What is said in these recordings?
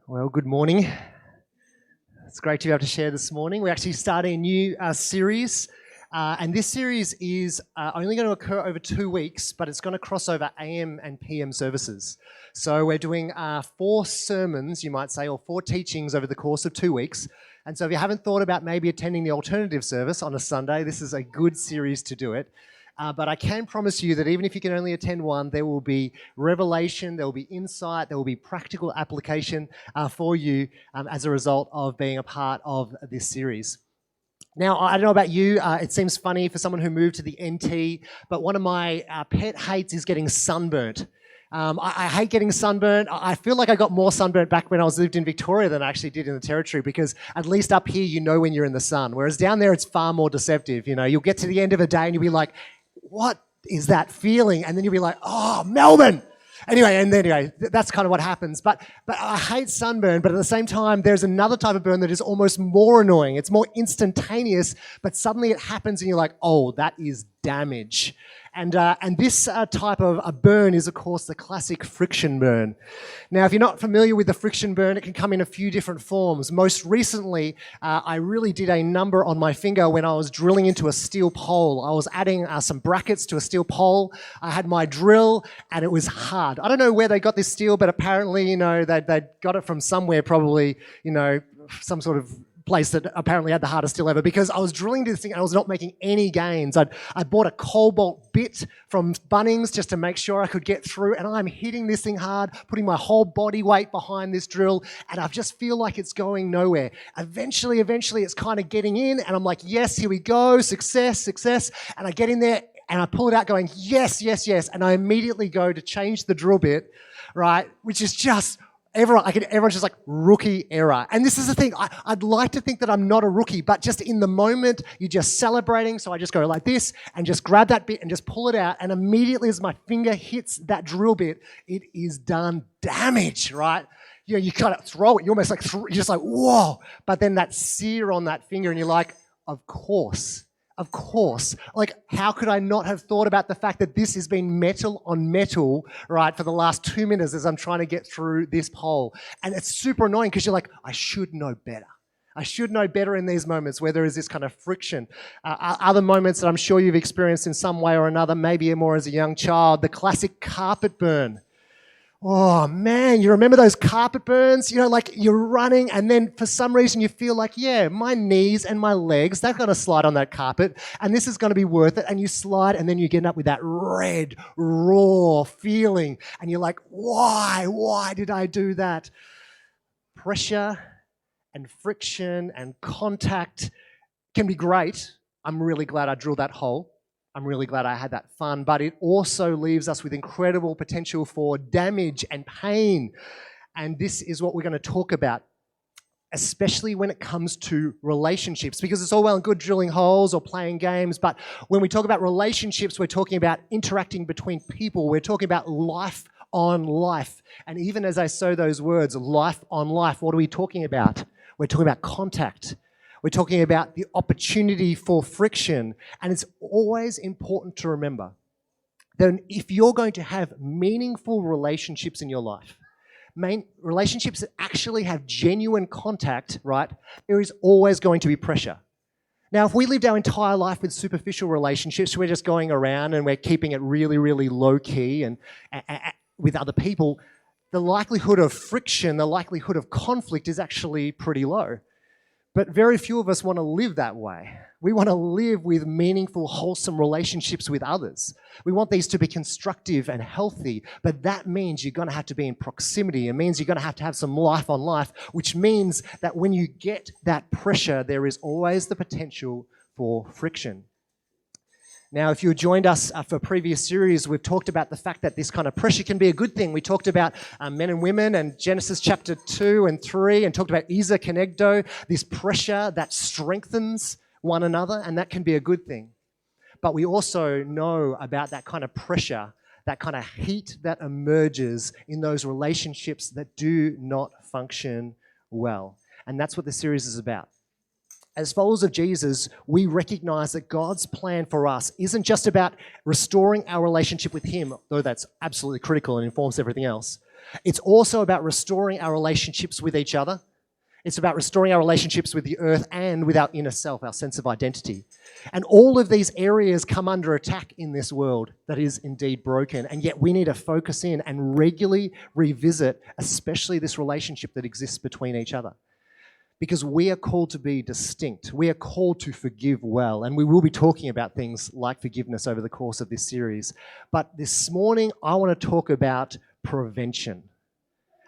Well, good morning. It's great to be able to share this morning. We're actually starting a new series, and this series is only going to occur over 2 weeks, but it's going to cross over AM and PM services. So we're doing 4 sermons, you might say, or 4 teachings over the course of 2 weeks. And so if you haven't thought about maybe attending the alternative service on a Sunday, this is a good series to do it. But I can promise you that even if you can only attend one, there will be revelation, there will be insight, there will be practical application for you as a result of being a part of this series. Now, I don't know about you, it seems funny for someone who moved to the NT, but one of my pet hates is getting sunburnt. I hate getting sunburnt. I feel like I got more sunburnt back when I lived in Victoria than I actually did in the Territory, because at least up here you know when you're in the sun, whereas down there it's far more deceptive. You know, you'll get to the end of a day and you'll be like, what is that feeling? And then you'll be like, oh, Melbourne. Anyway, that's kind of what happens. But I hate sunburn, but at the same time, there's another type of burn that is almost more annoying. It's more instantaneous, but suddenly it happens and you're like, oh, that is damage. And this type of a burn is, of course, the classic friction burn. Now, if you're not familiar with the friction burn, it can come in a few different forms. Most recently, I really did a number on my finger when I was drilling into a steel pole. I was adding some brackets to a steel pole. I had my drill, and it was hard. I don't know where they got this steel, but apparently, they got it from somewhere, probably, some sort of place that apparently had the hardest steel ever, because I was drilling this thing and I was not making any gains. I bought a cobalt bit from Bunnings just to make sure I could get through, and I'm hitting this thing hard, putting my whole body weight behind this drill, and I just feel like it's going nowhere. Eventually it's kind of getting in, and I'm like, yes, here we go, success, and I get in there and I pull it out going, yes, and I immediately go to change the drill bit, right, which is just everyone's just like, rookie error. And this is the thing, I'd like to think that I'm not a rookie, but just in the moment, you're just celebrating. So I just go like this and just grab that bit and just pull it out. And immediately as my finger hits that drill bit, it is done damage, right? You kind of throw it, you're almost like, you're just like, whoa. But then that sear on that finger and you're like, of course. Like, how could I not have thought about the fact that this has been metal on metal, right, for the last 2 minutes as I'm trying to get through this pole? And it's super annoying because you're like, I should know better. I should know better in these moments where there is this kind of friction. Other moments that I'm sure you've experienced in some way or another, maybe more as a young child, the classic carpet burn. Oh man, you remember those carpet burns? Like you're running and then for some reason you feel like, yeah, my knees and my legs, they're going to slide on that carpet and this is going to be worth it. And you slide and then you get up with that red, raw feeling and you're like, why did I do that? Pressure and friction and contact can be great. I'm really glad I drilled that hole. I'm really glad I had that fun, but it also leaves us with incredible potential for damage and pain. And this is what we're going to talk about, especially when it comes to relationships, because it's all well and good drilling holes or playing games, but when we talk about relationships, we're talking about interacting between people. We're talking about life on life. And even as I say those words, life on life, what are we talking about? We're talking about contact. We're talking about the opportunity for friction. And it's always important to remember that if you're going to have meaningful relationships in your life, relationships that actually have genuine contact, right, there is always going to be pressure. Now, if we lived our entire life with superficial relationships, we're just going around and we're keeping it really, really low key and with other people, the likelihood of friction, the likelihood of conflict is actually pretty low. But very few of us want to live that way. We want to live with meaningful, wholesome relationships with others. We want these to be constructive and healthy, but that means you're going to have to be in proximity. It means you're going to have some life on life, which means that when you get that pressure, there is always the potential for friction. Now, if you joined us for a previous series, we've talked about the fact that this kind of pressure can be a good thing. We talked about men and women and Genesis chapter 2 and 3 and talked about Isa Kenegdo, this pressure that strengthens one another, and that can be a good thing. But we also know about that kind of pressure, that kind of heat that emerges in those relationships that do not function well. And that's what the series is about. As followers of Jesus, we recognize that God's plan for us isn't just about restoring our relationship with Him, though that's absolutely critical and informs everything else, It's also about restoring our relationships with each other. It's about restoring our relationships with the earth and with our inner self, our sense of identity. And all of these areas come under attack in this world that is indeed broken. And yet we need to focus in and regularly revisit, especially this relationship that exists between each other. Because we are called to be distinct. We are called to forgive well. And we will be talking about things like forgiveness over the course of this series. But this morning, I want to talk about prevention.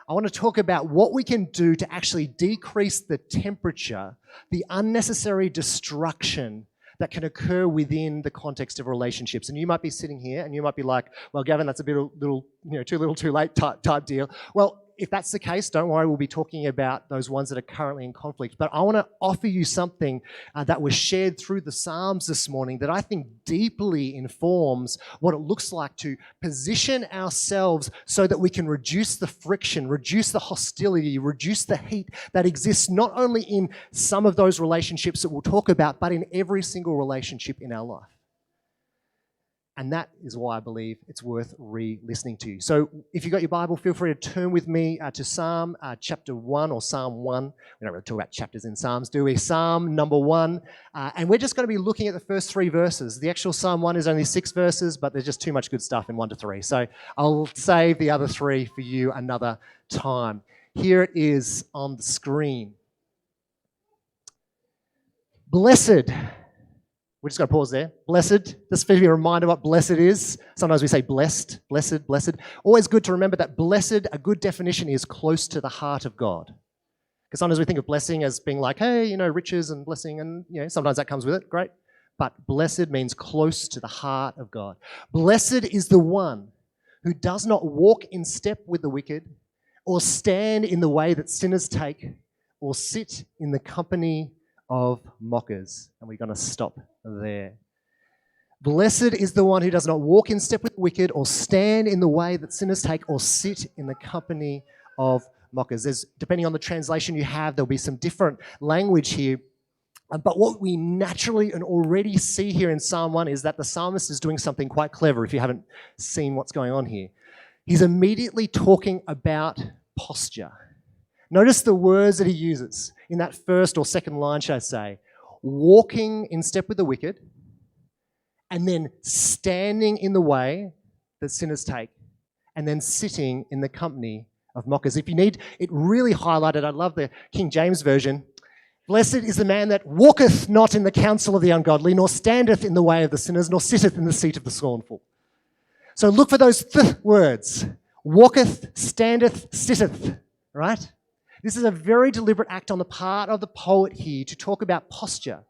I want to talk about what we can do to actually decrease the temperature, the unnecessary destruction that can occur within the context of relationships. And you might be sitting here and you might be like, well, Gavin, that's a bit little, too little, too late type deal. Well, if that's the case, don't worry, we'll be talking about those ones that are currently in conflict. But I want to offer you something that was shared through the Psalms this morning that I think deeply informs what it looks like to position ourselves so that we can reduce the friction, reduce the hostility, reduce the heat that exists not only in some of those relationships that we'll talk about, but in every single relationship in our life. And that is why I believe it's worth re-listening to. So if you've got your Bible, feel free to turn with me to Psalm chapter 1 or Psalm 1. We don't really talk about chapters in Psalms, do we? Psalm number 1. And we're just going to be looking at the first 3 verses. The actual Psalm 1 is only 6 verses, but there's just too much good stuff in 1 to 3. So I'll save the other 3 for you another time. Here it is on the screen. Blessed. We're just going to pause there. Blessed, just for you a reminder what blessed is. Sometimes we say blessed, blessed, blessed. Always good to remember that blessed, a good definition is close to the heart of God. Because sometimes we think of blessing as being like, hey, riches and blessing, and sometimes that comes with it, great. But blessed means close to the heart of God. Blessed is the one who does not walk in step with the wicked, or stand in the way that sinners take, or sit in the company of mockers. And we're going to stop there. Blessed is the one who does not walk in step with the wicked, or stand in the way that sinners take, or sit in the company of mockers. Depending on the translation you have, there'll be some different language here. But what we naturally and already see here in Psalm 1 is that the psalmist is doing something quite clever if you haven't seen what's going on here. He's immediately talking about posture. Notice the words that he uses in that first or second line, should I say. Walking in step with the wicked, and then standing in the way that sinners take, and then sitting in the company of mockers. If you need it really highlighted, I love the King James Version. Blessed is the man that walketh not in the counsel of the ungodly, nor standeth in the way of the sinners, nor sitteth in the seat of the scornful. So look for those words. Walketh, standeth, sitteth, right? This is a very deliberate act on the part of the poet here to talk about posture.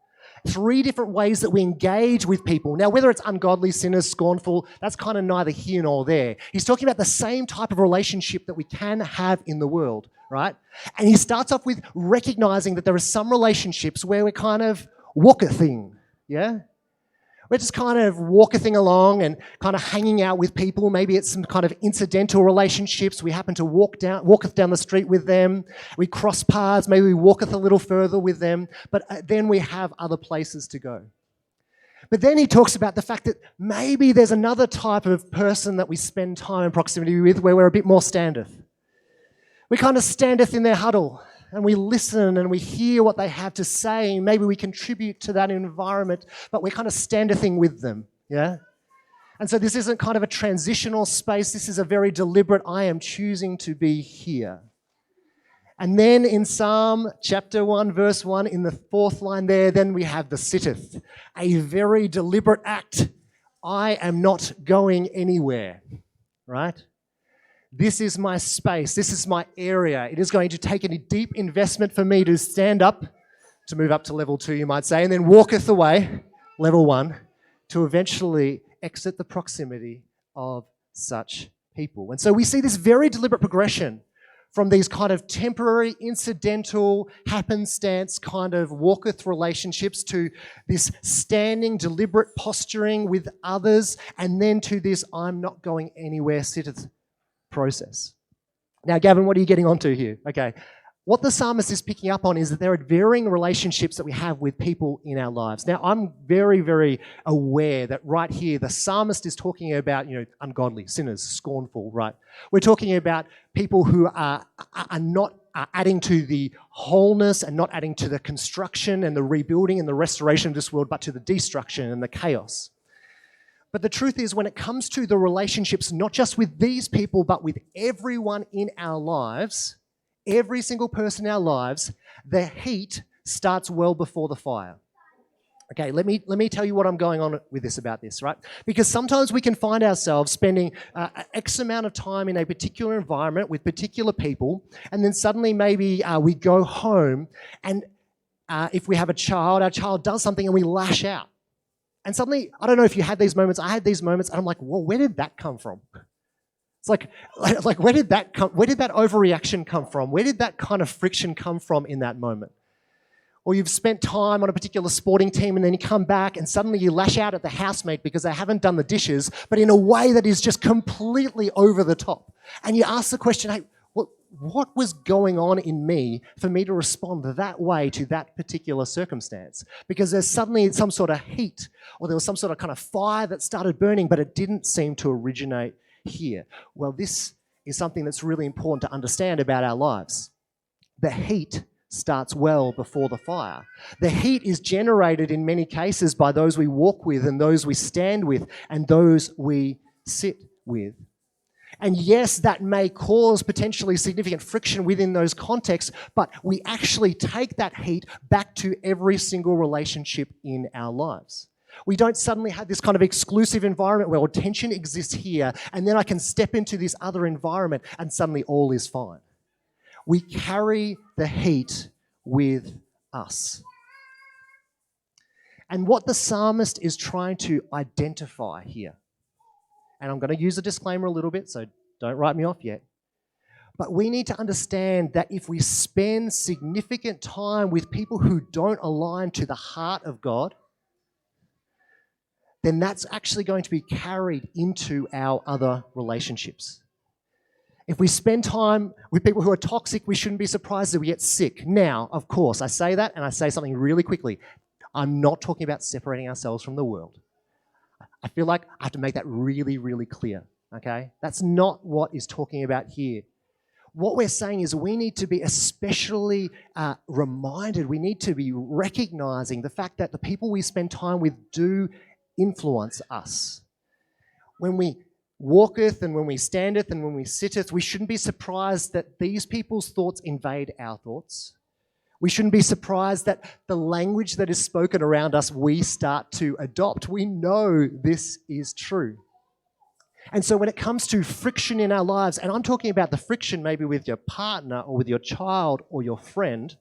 3 different ways that we engage with people. Now, whether it's ungodly, sinners, scornful, that's kind of neither here nor there. He's talking about the same type of relationship that we can have in the world, right? And he starts off with recognizing that there are some relationships where we're kind of walkething, yeah? We're just kind of walking along and kind of hanging out with people. Maybe it's some kind of incidental relationships. We happen to walketh down the street with them. We cross paths. Maybe we walketh a little further with them. But then we have other places to go. But then he talks about the fact that maybe there's another type of person that we spend time in proximity with where we're a bit more standeth. We kind of standeth in their huddle. And we listen and we hear what they have to say. Maybe we contribute to that environment, but we're kind of standething with them, yeah? And so this isn't kind of a transitional space. This is a very deliberate, I am choosing to be here. And then in Psalm chapter 1, verse 1, in the 4th line there, then we have the sitteth, a very deliberate act. I am not going anywhere, right? This is my space. This is my area. It is going to take a deep investment for me to stand up, to move up to level 2, you might say, and then walketh away, level 1, to eventually exit the proximity of such people. And so we see this very deliberate progression from these kind of temporary, incidental, happenstance kind of walketh relationships to this standing, deliberate posturing with others, and then to this I'm not going anywhere, sitteth process. Now, Gavin, what are you getting onto here? Okay, what the psalmist is picking up on is that there are varying relationships that we have with people in our lives. Now, I'm very, very aware that right here, the psalmist is talking about, ungodly, sinners, scornful, right? We're talking about people who are not adding to the wholeness and not adding to the construction and the rebuilding and the restoration of this world, but to the destruction and the chaos. But the truth is, when it comes to the relationships, not just with these people, but with everyone in our lives, every single person in our lives, the heat starts well before the fire. Okay, let me tell you what I'm going on with this about this, right? Because sometimes we can find ourselves spending X amount of time in a particular environment with particular people, and then suddenly maybe we go home, and if we have a child, our child does something and we lash out. And suddenly, I don't know if you had these moments, I had these moments, and I'm like, well, where did that come from? It's like where did that overreaction come from? Where did that kind of friction come from in that moment? Or you've spent time on a particular sporting team and then you come back and suddenly you lash out at the housemate because they haven't done the dishes, but in a way that is just completely over the top. And you ask the question, hey, what was going on in me for me to respond that way to that particular circumstance? Because there's suddenly some sort of heat, or there was some sort of kind of fire that started burning, but it didn't seem to originate here. Well, this is something that's really important to understand about our lives. The heat starts well before the fire. The heat is generated in many cases by those we walk with and those we stand with and those we sit with. And yes, that may cause potentially significant friction within those contexts, but we actually take that heat back to every single relationship in our lives. We don't suddenly have this kind of exclusive environment where tension exists here, and then I can step into this other environment and suddenly all is fine. We carry the heat with us. And what the psalmist is trying to identify here, and I'm going to use a disclaimer a little bit, so don't write me off yet, but we need to understand that if we spend significant time with people who don't align to the heart of God, then that's actually going to be carried into our other relationships. If we spend time with people who are toxic, we shouldn't be surprised that we get sick. Now, of course, I say that and I say something really quickly. I'm not talking about separating ourselves from the world. I feel like I have to make that really, really clear, okay? That's not what is talking about here. What we're saying is we need to be especially reminded, we need to be recognizing the fact that the people we spend time with do influence us. When we walketh and when we standeth and when we sitteth, we shouldn't be surprised that these people's thoughts invade our thoughts. We shouldn't be surprised that the language that is spoken around us, we start to adopt. We know this is true. And so when it comes to friction in our lives, and I'm talking about the friction maybe with your partner or with your child or your friend,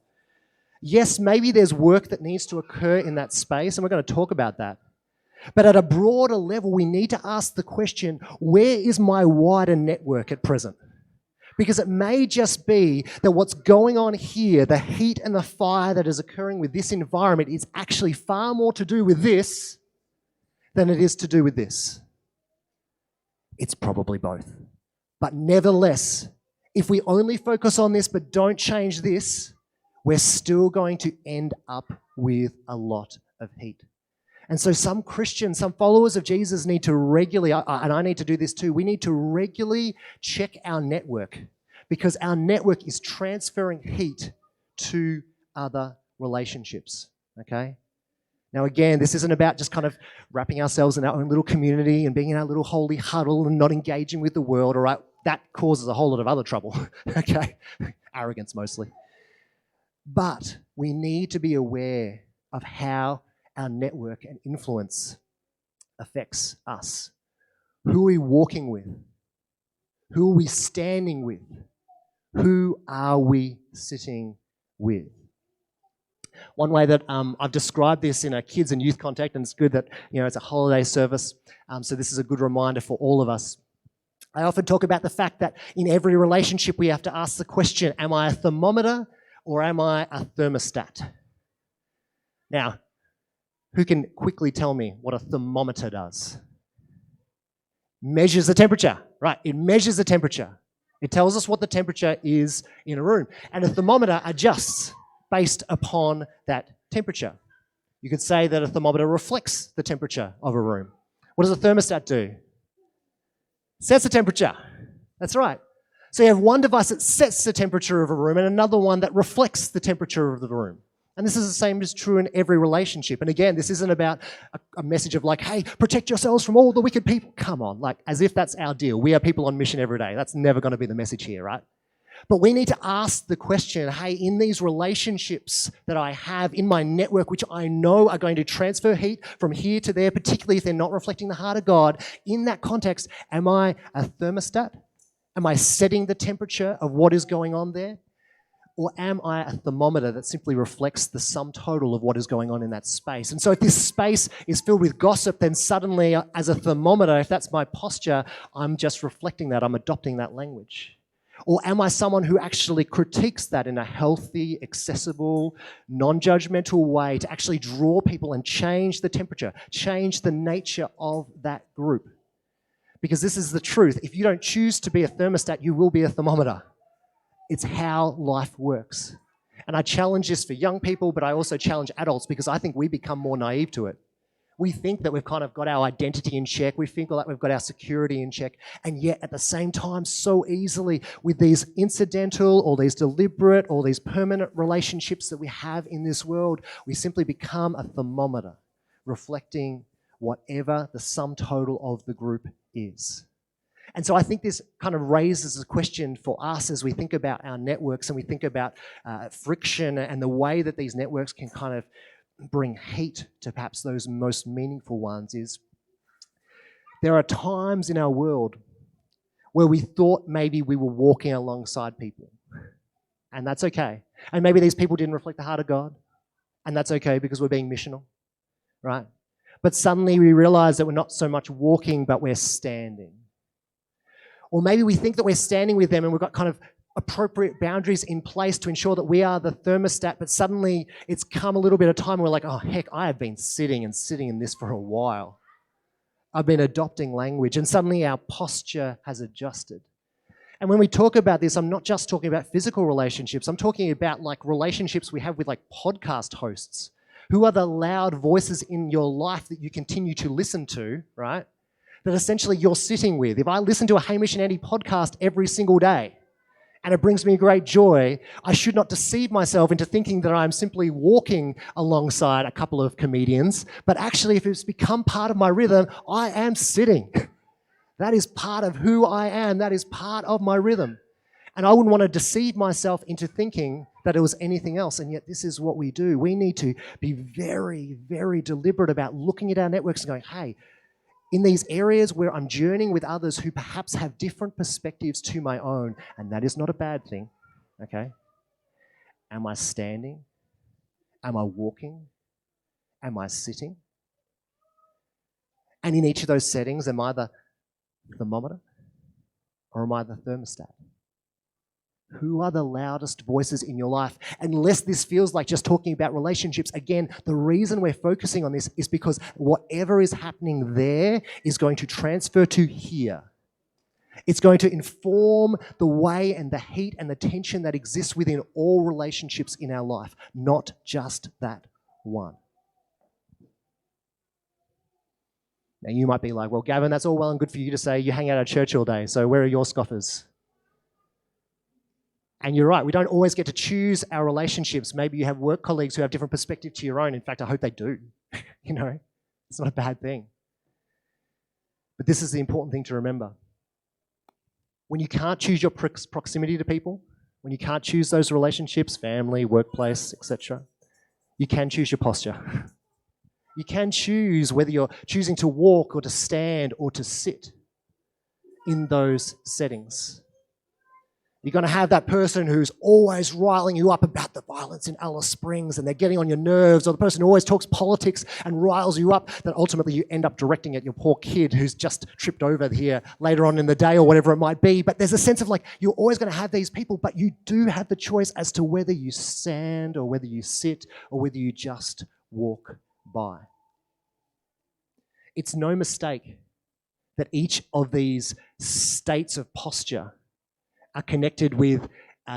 yes, maybe there's work that needs to occur in that space, and we're going to talk about that. But at a broader level, we need to ask the question, where is my wider network at present? Because it may just be that what's going on here, the heat and the fire that is occurring with this environment, is actually far more to do with this than it is to do with this. It's probably both. But nevertheless, if we only focus on this but don't change this, we're still going to end up with a lot of heat. And so some Christians, some followers of Jesus need to regularly, and I need to do this too, we need to regularly check our network, because our network is transferring heat to other relationships, okay? Now again, this isn't about just kind of wrapping ourselves in our own little community and being in our little holy huddle and not engaging with the world, all right? That causes a whole lot of other trouble, okay? Arrogance mostly. But we need to be aware of how our network and influence affects us. Who are we walking with? Who are we standing with? Who are we sitting with? One way that I've described this in a kids and youth context, and it's good that it's a holiday service, so this is a good reminder for all of us. I often talk about the fact that in every relationship we have to ask the question, am I a thermometer or am I a thermostat? Now, who can quickly tell me what a thermometer does? Measures the temperature, right? It measures the temperature. It tells us what the temperature is in a room. And a thermometer adjusts based upon that temperature. You could say that a thermometer reflects the temperature of a room. What does a thermostat do? Sets the temperature. That's right. So you have one device that sets the temperature of a room and another one that reflects the temperature of the room. And this is the same as true in every relationship. And again, this isn't about a message of like, hey, protect yourselves from all the wicked people. Come on, like as if that's our deal. We are people on mission every day. That's never going to be the message here, right? But we need to ask the question, hey, in these relationships that I have in my network, which I know are going to transfer heat from here to there, particularly if they're not reflecting the heart of God, in that context, am I a thermostat? Am I setting the temperature of what is going on there? Or am I a thermometer that simply reflects the sum total of what is going on in that space? And so if this space is filled with gossip, then suddenly as a thermometer, if that's my posture, I'm just reflecting that, I'm adopting that language. Or am I someone who actually critiques that in a healthy, accessible, non-judgmental way to actually draw people and change the temperature, change the nature of that group? Because this is the truth. If you don't choose to be a thermostat, you will be a thermometer. It's how life works. And I challenge this for young people, but I also challenge adults because I think we become more naive to it. We think that we've kind of got our identity in check. We think like we've got our security in check. And yet at the same time, so easily with these incidental or these deliberate or these permanent relationships that we have in this world, we simply become a thermometer reflecting whatever the sum total of the group is. And so I think this kind of raises a question for us as we think about our networks and we think about friction and the way that these networks can kind of bring heat to perhaps those most meaningful ones is there are times in our world where we thought maybe we were walking alongside people. And that's okay. And maybe these people didn't reflect the heart of God. And that's okay because we're being missional, right? But suddenly we realize that we're not so much walking, but we're standing. Or maybe we think that we're standing with them and we've got kind of appropriate boundaries in place to ensure that we are the thermostat, but suddenly it's come a little bit of time and we're like, oh, heck, I have been sitting in this for a while. I've been adopting language and suddenly our posture has adjusted. And when we talk about this, I'm not just talking about physical relationships. I'm talking about like relationships we have with like podcast hosts. Who are the loud voices in your life that you continue to listen to, right? That essentially you're sitting with. If I listen to a Hamish and Andy podcast every single day and it brings me great joy, I should not deceive myself into thinking that I'm simply walking alongside a couple of comedians, but actually if it's become part of my rhythm, I am sitting. That is part of who I am. That is part of my rhythm. And I wouldn't want to deceive myself into thinking that it was anything else, and yet this is what we do. We need to be very, very deliberate about looking at our networks and going, hey, in these areas where I'm journeying with others who perhaps have different perspectives to my own, and that is not a bad thing, okay? Am I standing? Am I walking? Am I sitting? And in each of those settings, am I the thermometer or am I the thermostat? Who are the loudest voices in your life? Unless this feels like just talking about relationships, again, the reason we're focusing on this is because whatever is happening there is going to transfer to here. It's going to inform the way and the heat and the tension that exists within all relationships in our life, not just that one. Now you might be like, well, Gavin, that's all well and good for you to say. You hang out at church all day, so where are your scoffers? And you're right, we don't always get to choose our relationships. Maybe you have work colleagues who have different perspective to your own. In fact, I hope they do. It's not a bad thing. But this is the important thing to remember. When you can't choose your proximity to people, when you can't choose those relationships, family, workplace, etc., you can choose your posture. You can choose whether you're choosing to walk or to stand or to sit in those settings. You're going to have that person who's always riling you up about the violence in Alice Springs and they're getting on your nerves, or the person who always talks politics and riles you up that ultimately you end up directing at your poor kid who's just tripped over here later on in the day or whatever it might be. But there's a sense of like you're always going to have these people, but you do have the choice as to whether you stand or whether you sit or whether you just walk by. It's no mistake that each of these states of posture are connected with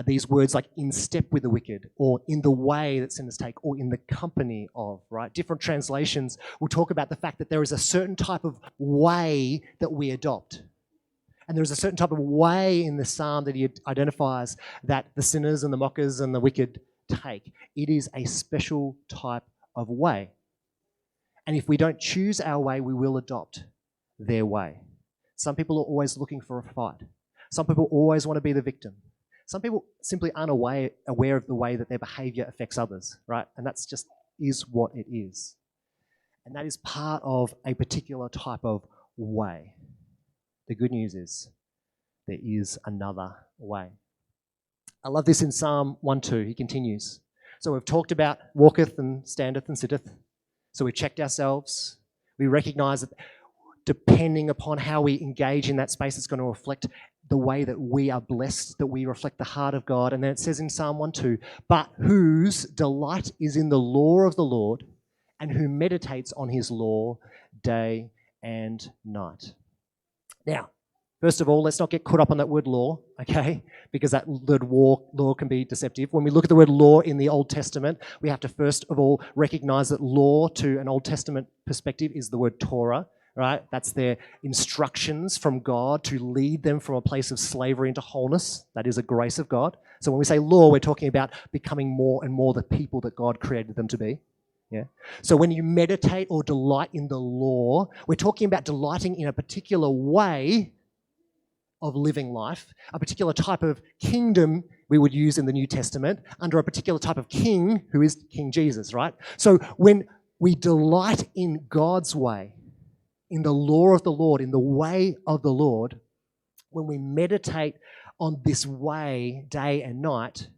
these words like in step with the wicked, or in the way that sinners take, or in the company of, right? Different translations will talk about the fact that there is a certain type of way that we adopt. And there is a certain type of way in the psalm that he identifies that the sinners and the mockers and the wicked take. It is a special type of way. And if we don't choose our way, we will adopt their way. Some people are always looking for a fight. Some people always want to be the victim. Some people simply aren't aware of the way that their behaviour affects others, right? And that's just is what it is. And that is part of a particular type of way. The good news is there is another way. I love this in Psalm 1:2. He continues. So we've talked about walketh and standeth and sitteth. So we've checked ourselves. We recognise that depending upon how we engage in that space, it's going to reflect the way that we are blessed, that we reflect the heart of God. And then it says in Psalm 1:2, but whose delight is in the law of the Lord, and who meditates on his law day and night. Now, first of all, let's not get caught up on that word law, okay? Because that word law can be deceptive. When we look at the word law in the Old Testament, we have to first of all recognize that law to an Old Testament perspective is the word Torah, right? That's their instructions from God to lead them from a place of slavery into wholeness. That is a grace of God. So when we say law, we're talking about becoming more and more the people that God created them to be. Yeah. So when you meditate or delight in the law, we're talking about delighting in a particular way of living life, a particular type of kingdom we would use in the New Testament under a particular type of king who is King Jesus, right? So when we delight in God's way, in the law of the Lord, in the way of the Lord, when we meditate on this way day and night,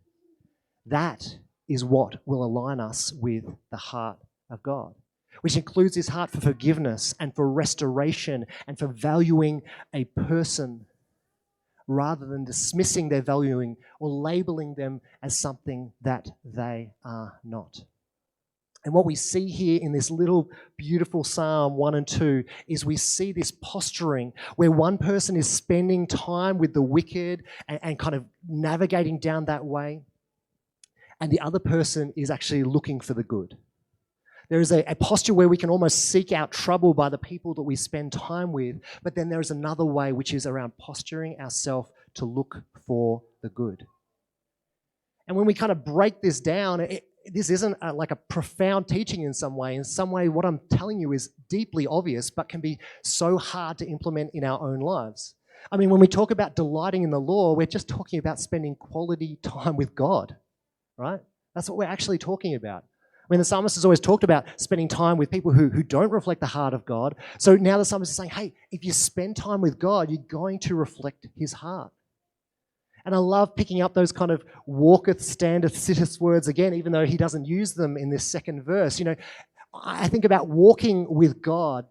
that is what will align us with the heart of God, which includes his heart for forgiveness and for restoration and for valuing a person rather than dismissing their valuing or labeling them as something that they are not. And what we see here in this little beautiful Psalm 1 and 2 is we see this posturing where one person is spending time with the wicked and kind of navigating down that way, and the other person is actually looking for the good. There is a posture where we can almost seek out trouble by the people that we spend time with, but then there is another way which is around posturing ourselves to look for the good. And when we kind of break this down, this isn't like a profound teaching in some way. In some way, what I'm telling you is deeply obvious, but can be so hard to implement in our own lives. I mean, when we talk about delighting in the law, we're just talking about spending quality time with God, right? That's what we're actually talking about. I mean, the psalmist has always talked about spending time with people who don't reflect the heart of God. So now the psalmist is saying, hey, if you spend time with God, you're going to reflect his heart. And I love picking up those kind of walketh, standeth, sitteth words again, even though he doesn't use them in this second verse. You know, I think about walking with God,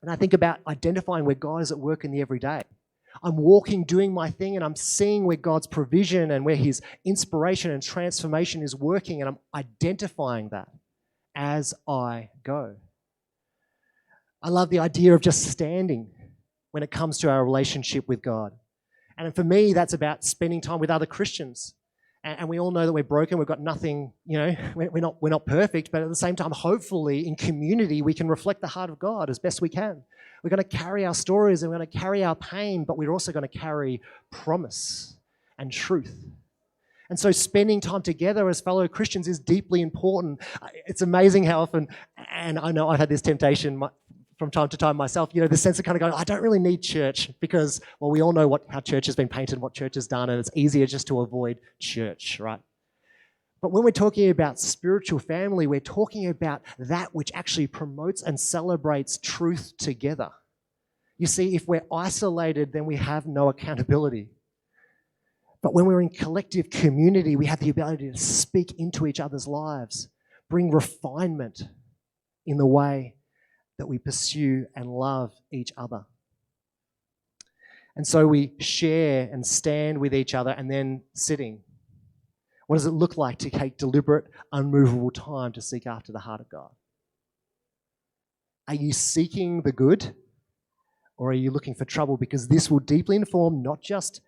and I think about identifying where God is at work in the everyday. I'm walking, doing my thing, and I'm seeing where God's provision and where his inspiration and transformation is working, and I'm identifying that as I go. I love the idea of just standing when it comes to our relationship with God. And for me, that's about spending time with other Christians. And we all know that we're broken. We've got nothing, you know, we're not perfect. But at the same time, hopefully in community, we can reflect the heart of God as best we can. We're going to carry our stories and we're going to carry our pain, but we're also going to carry promise and truth. And so spending time together as fellow Christians is deeply important. It's amazing how often, and I know I've had this temptation from time to time myself, you know, the sense of kind of going, I don't really need church because, well, we all know how church has been painted, what church has done, and it's easier just to avoid church, right? But when we're talking about spiritual family, we're talking about that which actually promotes and celebrates truth together. You see, if we're isolated, then we have no accountability. But when we're in collective community, we have the ability to speak into each other's lives, bring refinement in the way that we pursue and love each other. And so we share and stand with each other and then sitting. What does it look like to take deliberate, unmovable time to seek after the heart of God? Are you seeking the good or are you looking for trouble? Because this will deeply inform not just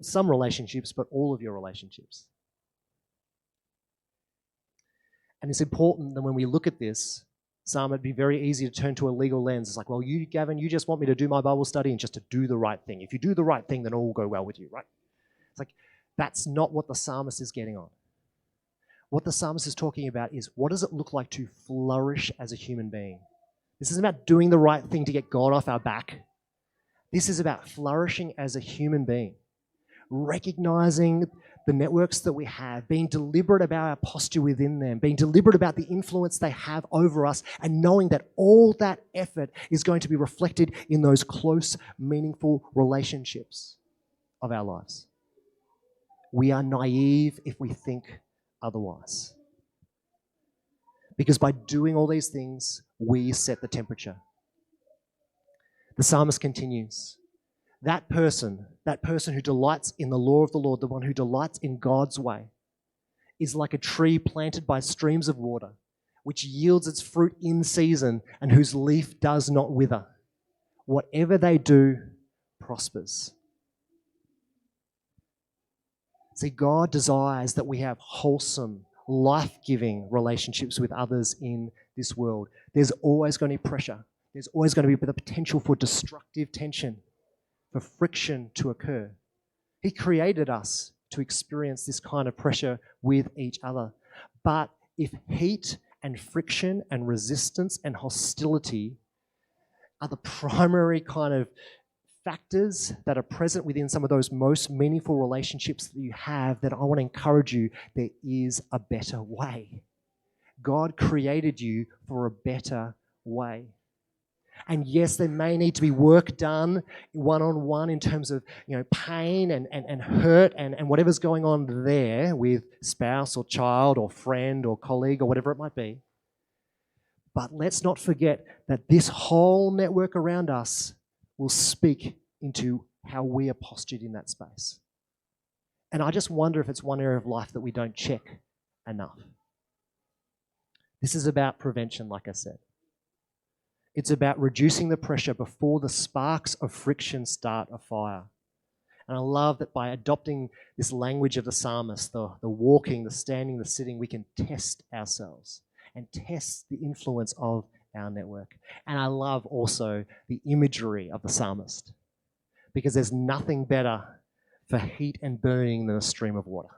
some relationships, but all of your relationships. And it's important that when we look at this, it'd be very easy to turn to a legal lens. It's like, well, you, Gavin, you just want me to do my Bible study and just to do the right thing. If you do the right thing, then all will go well with you, right? It's like, that's not what the psalmist is getting on. What the psalmist is talking about is, what does it look like to flourish as a human being? This isn't about doing the right thing to get God off our back. This is about flourishing as a human being, recognizing the networks that we have, being deliberate about our posture within them, being deliberate about the influence they have over us, and knowing that all that effort is going to be reflected in those close, meaningful relationships of our lives. We are naive if we think otherwise. Because by doing all these things, we set the temperature. The psalmist continues, that person who delights in the law of the Lord, the one who delights in God's way, is like a tree planted by streams of water, which yields its fruit in season and whose leaf does not wither. Whatever they do prospers. See, God desires that we have wholesome, life-giving relationships with others in this world. There's always going to be pressure. There's always going to be the potential for destructive tension, for friction to occur. He created us to experience this kind of pressure with each other. But if heat and friction and resistance and hostility are the primary kind of factors that are present within some of those most meaningful relationships that you have, then I want to encourage you, there is a better way. God created you for a better way. And yes, there may need to be work done one-on-one in terms of, pain and hurt and whatever's going on there with spouse or child or friend or colleague or whatever it might be. But let's not forget that this whole network around us will speak into how we are postured in that space. And I just wonder if it's one area of life that we don't check enough. This is about prevention, like I said. It's about reducing the pressure before the sparks of friction start a fire. And I love that by adopting this language of the psalmist, the walking, the standing, the sitting, we can test ourselves and test the influence of our network. And I love also the imagery of the psalmist, because there's nothing better for heat and burning than a stream of water.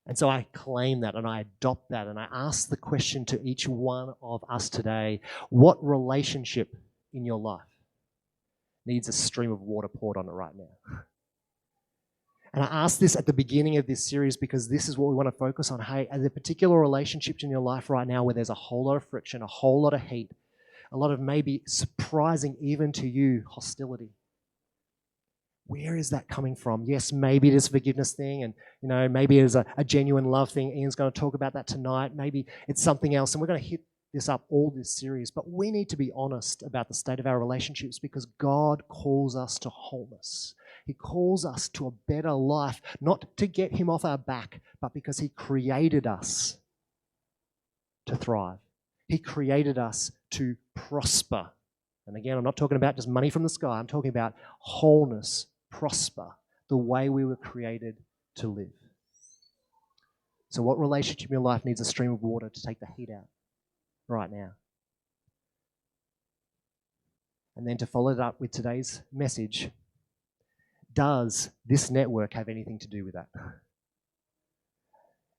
And so I claim that and I adopt that and I ask the question to each one of us today, what relationship in your life needs a stream of water poured on it right now? And I ask this at the beginning of this series because this is what we want to focus on. Hey, are there particular relationships in your life right now where there's a whole lot of friction, a whole lot of heat, a lot of maybe surprising even to you hostility? Where is that coming from? Yes, maybe it is a forgiveness thing and, maybe it is a genuine love thing. Ian's going to talk about that tonight. Maybe it's something else and we're going to hit this up all this series. But we need to be honest about the state of our relationships because God calls us to wholeness. He calls us to a better life, not to get him off our back, but because he created us to thrive. He created us to prosper. And again, I'm not talking about just money from the sky. I'm talking about wholeness, prosper, the way we were created to live. So what relationship in your life needs a stream of water to take the heat out right now? And then to follow it up with today's message, does this network have anything to do with that?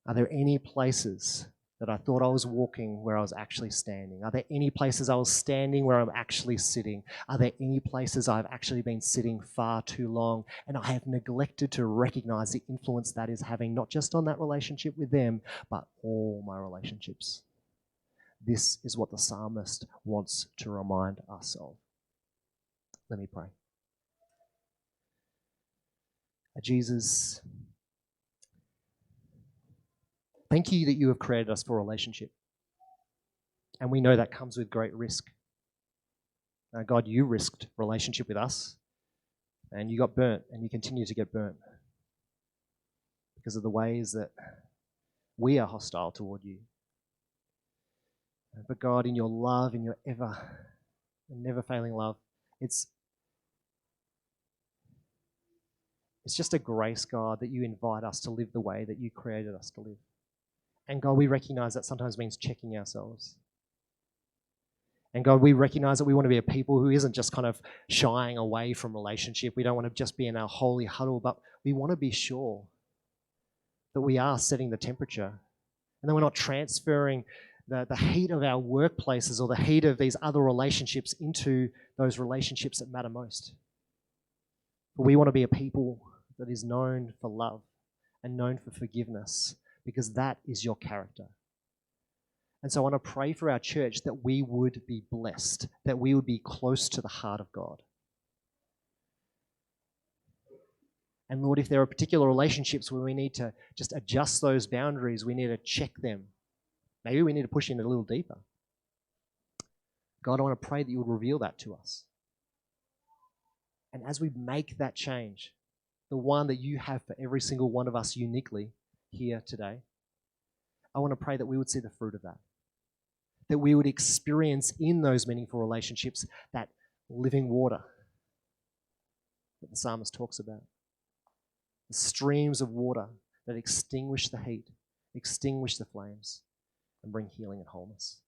Are there any places that I thought I was walking where I was actually standing? Are there any places I was standing where I'm actually sitting? Are there any places I've actually been sitting far too long and I have neglected to recognize the influence that is having not just on that relationship with them, but all my relationships? This is what the psalmist wants to remind us of. Let me pray. Jesus, thank you that you have created us for a relationship. And we know that comes with great risk. God, you risked relationship with us and you got burnt and you continue to get burnt because of the ways that we are hostile toward you. But God, in your love, in your never failing love, it's It's just a grace, God, that you invite us to live the way that you created us to live. And God, we recognize that sometimes means checking ourselves. And God, we recognize that we want to be a people who isn't just kind of shying away from relationship. We don't want to just be in our holy huddle, but we want to be sure that we are setting the temperature and that we're not transferring the heat of our workplaces or the heat of these other relationships into those relationships that matter most. But we want to be a people that is known for love and known for forgiveness, because that is your character. And so I want to pray for our church that we would be blessed, that we would be close to the heart of God. And Lord, if there are particular relationships where we need to just adjust those boundaries, we need to check them. Maybe we need to push in a little deeper. God, I want to pray that you would reveal that to us. And as we make that change, the one that you have for every single one of us uniquely here today, I want to pray that we would see the fruit of that. That we would experience in those meaningful relationships that living water that the psalmist talks about. The streams of water that extinguish the heat, extinguish the flames, and bring healing and wholeness.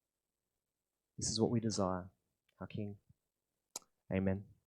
This is what we desire, our King. Amen.